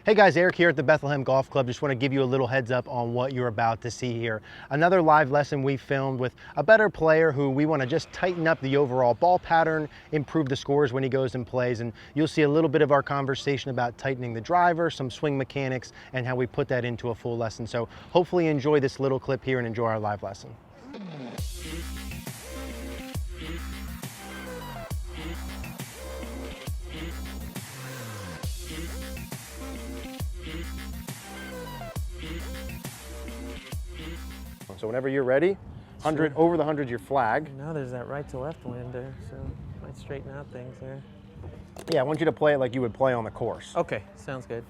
Hey guys, Eric here at the Bethlehem Golf Club. Just want to give you a little heads up on what you're about to see here. Another live lesson we filmed with a better player who we want to just tighten up the overall ball pattern, improve the scores when he goes and plays, and you'll see a little bit of our conversation about tightening the driver, some swing mechanics, and how we put that into a full lesson. So hopefully enjoy this little clip here and enjoy our live lesson. So whenever you're ready, 100 over the 100's your flag. Now there's that right to left wind there, so might straighten out things there. Yeah, I want you to play it like you would play on the course. Okay, sounds good.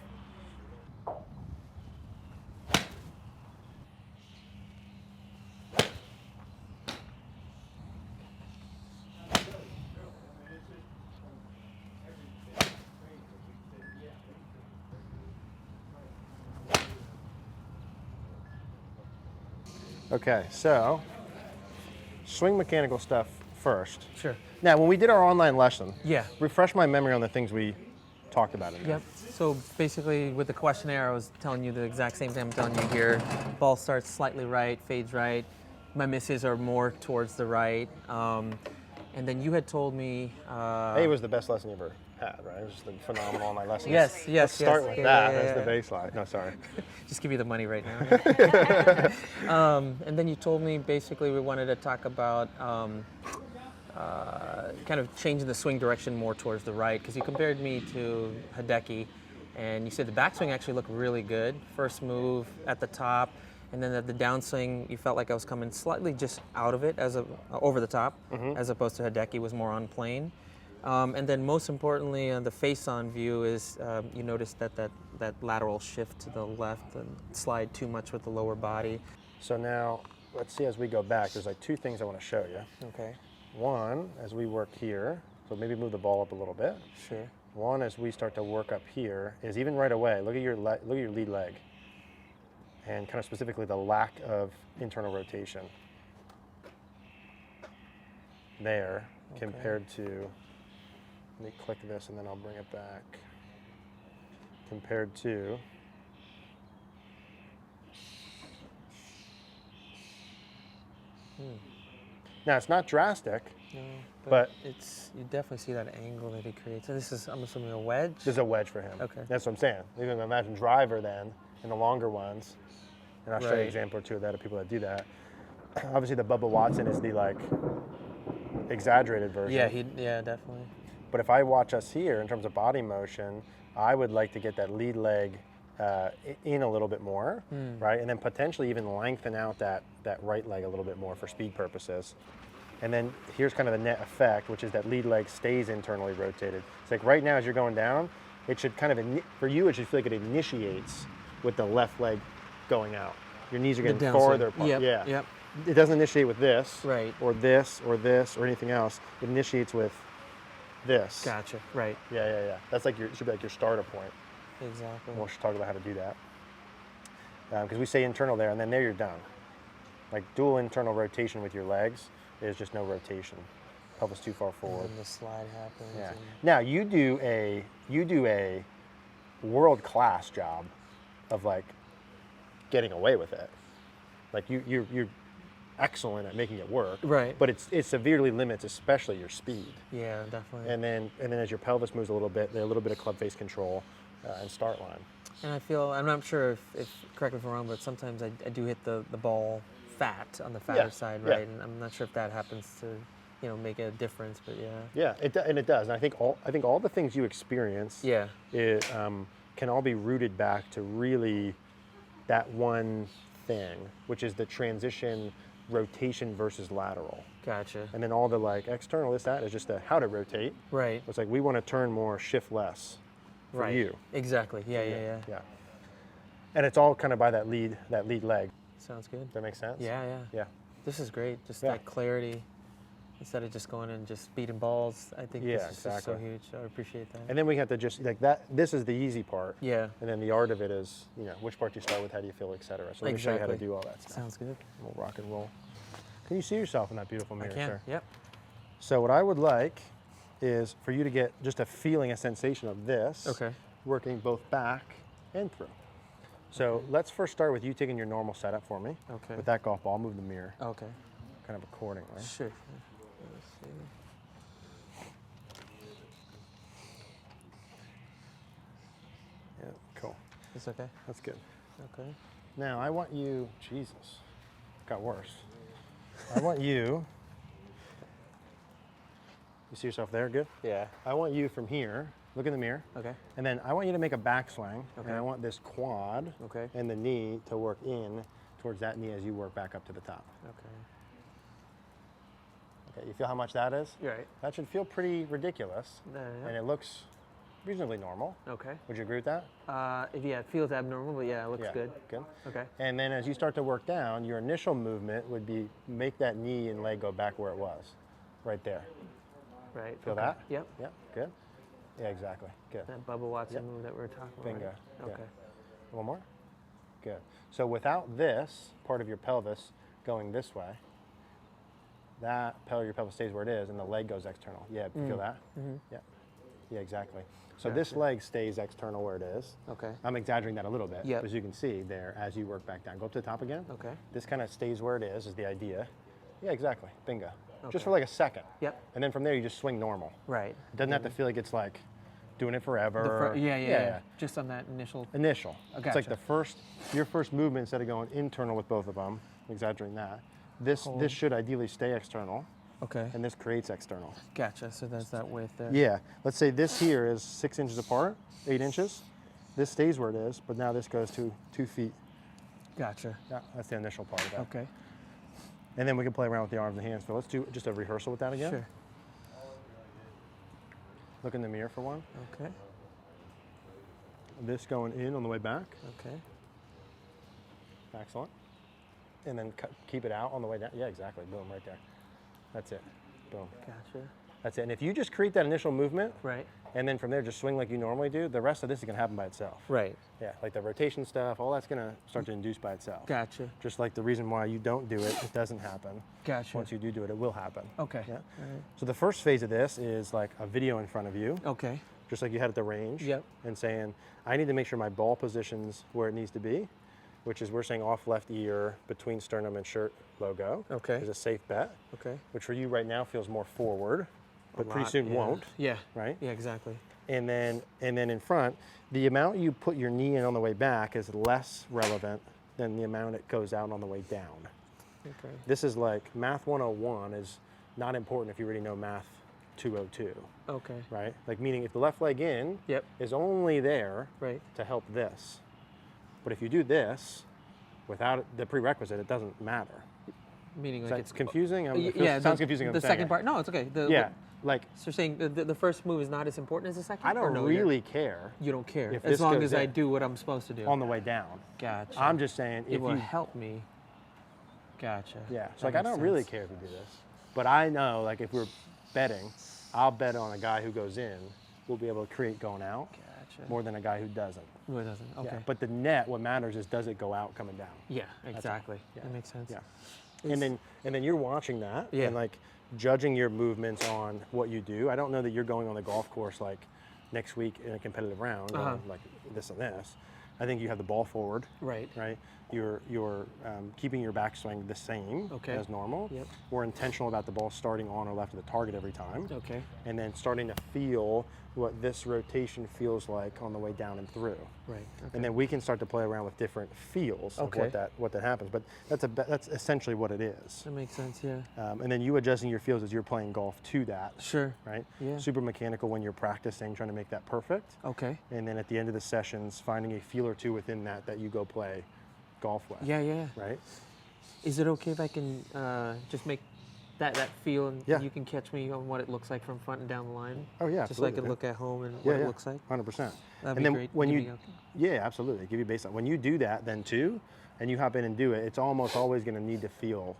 Okay, so swing mechanical stuff first. Sure. Now, when we did our online lesson, Yeah. refresh my memory on the things we talked about in there. Yep. So basically with the questionnaire, I was telling you the exact same thing I'm telling you here. Ball starts slightly right, fades right. My misses are more towards the right. And then you had told me... It was the best lesson you ever had, right? It was just a phenomenal online lesson. Yes, yes, Let's start yes. with Yeah, that yeah, as yeah. the baseline. No, sorry. Just give you the money right now. And then you told me basically we wanted to talk about kind of changing the swing direction more towards the right, because you compared me to Hideki, and you said the backswing actually looked really good. First move at the top, and then at the downswing, you felt like I was coming slightly just out of it as over the top, as opposed to Hideki was more on plane. And then most importantly, on the face-on view is you noticed that lateral shift to the left and slide too much with the lower body. So now, let's see as we go back, there's like two things I want to show you. Okay. One, as we work here, so maybe move the ball up a little bit. Sure. One, as we start to work up here, is even right away, look at your lead leg, and kind of specifically the lack of internal rotation there, compared to, let me click this and then I'll bring it back, compared to now it's not drastic, No, but it's, you definitely see that angle that he creates. So this is, I'm assuming, a wedge? this is a wedge for him. Okay. That's what I'm saying. You can imagine driver then, in the longer ones, and I'll show you an Right. example or two of that of people that do that. Obviously the Bubba Watson is the like exaggerated version. Yeah, definitely. But if I watch us here in terms of body motion, I would like to get that lead leg in a little bit more, right? And then potentially even lengthen out that right leg a little bit more for speed purposes. And then here's kind of the net effect, which is that lead leg stays internally rotated. It's like right now as you're going down, it should kind of, for you, it should feel like it initiates with the left leg going out. Your knees are getting farther apart. Yep, yeah. yep. It doesn't initiate with this, Right. or this, or this, or anything else. It initiates with this. Gotcha, right. Yeah. That's like it should be like your starter point. Exactly. We'll talk about how to do that. Because we say internal there, and then there you're done. Like dual internal rotation with your legs is just no rotation. Pelvis too far forward. And then the slide happens. Yeah. and- Now you do a world-class job of like getting away with it. Like you're excellent at making it work. Right. But it severely limits, especially your speed. Yeah, definitely. And then as your pelvis moves a little bit, there's a little bit of club face control and start line. And I feel, I'm not sure if correct me if I'm wrong, but sometimes I do hit the ball fat on the fatter side, right? Yeah. And I'm not sure if that happens to, make a difference, but yeah. Yeah, and it does. And I think all the things you experience Yeah. Can all be rooted back to really that one thing, which is the transition rotation versus lateral. Gotcha. And then all the like external, that is just how to rotate. Right. It's like we want to turn more, shift less for Right. you. Exactly. Yeah. Yeah. And it's all kind of by that lead leg. Sounds good. Does that make sense? Yeah. Yeah. This is great. Just Yeah. that clarity. Instead of just going and just beating balls, I think Yeah, this is just so exactly. huge. I appreciate that. And then we have to just like that. This is the easy part. Yeah. And then the art of it is, which part do you start with, how do you feel, et cetera. So let me show you how to do all that stuff. Sounds good. We'll rock and roll. Can you see yourself in that beautiful mirror, I can. sir? Yep. So what I would like is for you to get just a feeling, a sensation of this. Okay. Working both back and through. So let's first start with you taking your normal setup for me. Okay. With that golf ball, I'll move the mirror Okay. kind of accordingly. Sure. Let's see. Yeah, cool. It's okay? That's good. Okay. Now I want you, Jesus, got worse. I want you see yourself there, good? Yeah. I want you from here, look in the mirror, Okay. and then I want you to make a backswing, Okay. and I want this quad Okay. and the knee to work in towards that knee as you work back up to the top. Okay. Okay, you feel how much that is? You're right. That should feel pretty ridiculous, Yeah. and it looks reasonably normal. Okay. Would you agree with that? Yeah, it feels abnormal, but yeah, it looks Yeah, good. Good. Okay. And then as you start to work down, your initial movement would be make that knee and leg go back where it was, right there. Right. Feel okay. that? Yep. Yep, good. Yeah, exactly, good. That Bubba Watson Yep. move that we were talking about. Bingo. Right? Yeah. Okay. One more? Good. So without this part of your pelvis going this way, that part of your pelvis stays where it is and the leg goes external. Yeah, you feel that? Mm-hmm. Yeah. Yeah, exactly. So this Gotcha. leg stays external where it is. Okay. I'm exaggerating that a little bit, Yep. but as you can see there, as you work back down, go up to the top again. Okay. This kind of stays where it is the idea. Yeah, exactly. Bingo. Okay. Just for like a second. Yep. And then from there, you just swing normal. Right. It doesn't have to feel like it's like doing it forever. Yeah. Just on that initial. Initial. Oh, It's like gotcha. your first movement instead of going internal with both of them. I'm exaggerating that. This should ideally stay external, Okay. and this creates external. Gotcha. So there's that width there. Yeah. Let's say this here is 6 inches apart, 8 inches. This stays where it is, but now this goes to 2 feet. Gotcha. Yeah, that's the initial part of that. Okay. And then we can play around with the arms and hands. So let's do just a rehearsal with that again. Sure. Look in the mirror for one. Okay. This going in on the way back. Okay. Excellent. And then keep it out on the way down. Yeah, exactly. Boom, right there. That's it. Boom. Gotcha. That's it. And if you just create that initial movement, Right. and then from there just swing like you normally do, the rest of this is going to happen by itself. Right. Yeah, like the rotation stuff, all that's going to start to induce by itself. Gotcha. Just like the reason why you don't do it, it doesn't happen. Gotcha. Once you do it, it will happen. Okay. Yeah. All right. So the first phase of this is like a video in front of you, Okay. just like you had at the range. Yep. And saying, I need to make sure my ball position's where it needs to be, which is we're saying off left ear between sternum and shirt logo. Okay. Is a safe bet, Okay. which for you right now feels more forward, but pretty lot, soon yeah. won't, Yeah. right? Yeah, exactly. And then in front, the amount you put your knee in on the way back is less relevant than the amount it goes out on the way down. Okay. This is like math 101 is not important if you already know math 202, Okay. right? Like meaning if the left leg in Yep. is only there Right. to help this. But if you do this without the prerequisite, it doesn't matter. Meaning Is like that it's confusing? yeah. Sounds confusing. The second part. No, it's okay. Yeah, like So you're saying the first move is not as important as the second? I or don't no, really care You don't care if as this long goes as I in do what I'm supposed to do. on the way down. Gotcha. I'm just saying it if will you, help me. Gotcha. yeah. So That like I makes don't really sense. care if you do this, but I know like if we're betting, I'll bet on a guy who goes in will be able to create going out Gotcha. more than a guy who doesn't. No, it doesn't. Okay. Yeah. But the net, what matters is does it go out coming down? Yeah, exactly. Yeah. That makes sense. Yeah. And then you're watching that Yeah. and like judging your movements on what you do. I don't know that you're going on the golf course like next week in a competitive round, going like this and this. I think you have the ball forward, Right. right? You're keeping your backswing the same Okay. as normal. Yep. We're intentional about the ball starting on or left of the target every time. Okay. And then starting to feel what this rotation feels like on the way down and through. Right. Okay. And then we can start to play around with different feels of Okay. what that happens. But that's essentially what it is. That makes sense. Yeah. And then you adjusting your feels as you're playing golf to that, Sure. right? Yeah. Super mechanical when you're practicing, trying to make that perfect. Okay. And then at the end of the sessions, finding a feel or two within that you go play golf with. Yeah. Yeah. Right? Is it okay if I can just make that feel and Yeah. you can catch me on what it looks like from front and down the line? Oh yeah, Just so I absolutely, can man. look at home and Yeah, what yeah. it looks like? 100%. That'd and be then great. when Give you, me yeah, absolutely, give you baseline. When you do that, then too, and you hop in and do it, it's almost always going to need to feel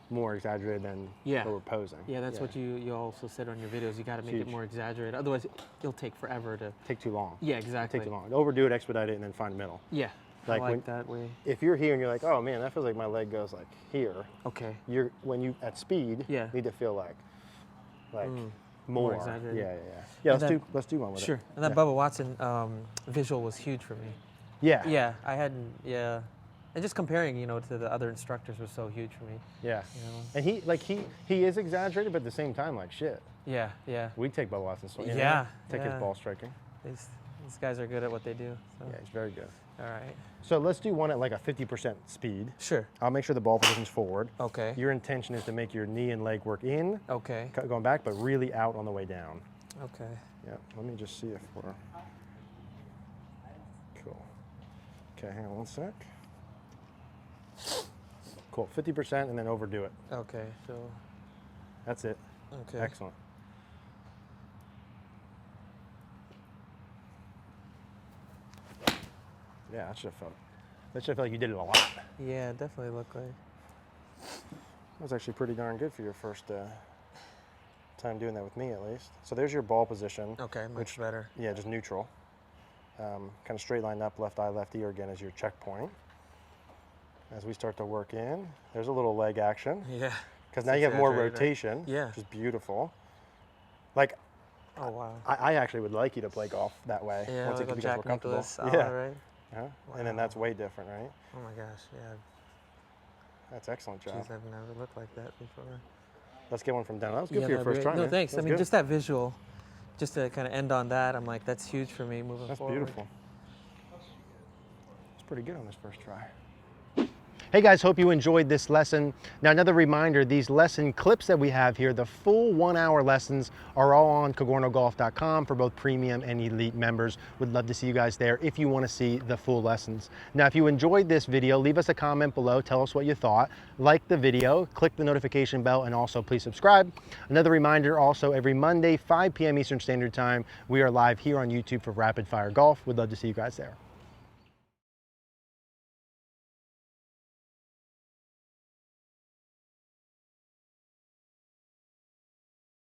more exaggerated than Yeah. what we're posing. Yeah, that's what you also said on your videos. You got to make Huge. it more exaggerated. Otherwise, it'll take forever to. Take too long. Yeah, exactly. Take too long. Overdo it, expedite it, and then find the middle. Yeah. Like I like when- that way. If you're here and you're like, oh man, that feels like my leg goes like here. Okay. When you at speed, Yeah. need to feel like more more. exaggerated. Yeah. Yeah, And let's do one with Sure. it. And that Yeah. Bubba Watson visual was huge for me. Yeah. Yeah, I hadn't. Yeah, and just comparing, you know, to the other instructors was so huge for me. Yeah. You know? And he is exaggerated, but at the same time, like shit. Yeah, yeah. We take ball lessons. So, Yeah, take his yeah. ball striking. These guys are good at what they do. So. Yeah, he's very good. All right. So let's do one at like a 50% speed. Sure. I'll make sure the ball position's forward. Okay. Your intention is to make your knee and leg work in, Okay. going back, but really out on the way down. Okay. Yeah, let me just see if we're, cool. Okay, hang on one sec. Cool, 50% and then overdo it. Okay. So. That's it. Okay. Excellent. Yeah, that should have felt like you did it a lot. Yeah, it definitely looked like. That was actually pretty darn good for your first time doing that with me, at least. So there's your ball position. Okay, much better. Yeah, just neutral. Kind of straight line up, left eye, left ear again as your checkpoint. As we start to work in, there's a little leg action. Yeah. Because now you have more Exaggerated, right? rotation, Yeah. which is beautiful. Like, Oh wow. I actually would like you to play golf that way. Yeah, once like it a becomes Jack more comfortable. Nicklaus. Yeah. Right. Uh-huh. And then that's way different, right? Oh my gosh. Yeah. That's excellent job. Jeez, I've never looked like that before. Let's get one from down. That was good Yeah, for your that'd be first great. try. No, man. thanks. That's I mean, good. just that visual, just to kind of end on that, I'm like, that's huge for me moving That's forward. beautiful. It's pretty good on this first try. Hey guys, hope you enjoyed this lesson. Now another reminder, these lesson clips that we have here, the full 1 hour lessons are all on cogornogolf.com for both premium and elite members. Would love to see you guys there if you want to see the full lessons. Now if you enjoyed this video, leave us a comment below, tell us what you thought, like the video, click the notification bell, and also please subscribe. Another reminder also, every Monday, 5 p.m. Eastern Standard Time, we are live here on YouTube for Rapid Fire Golf. Would love to see you guys there.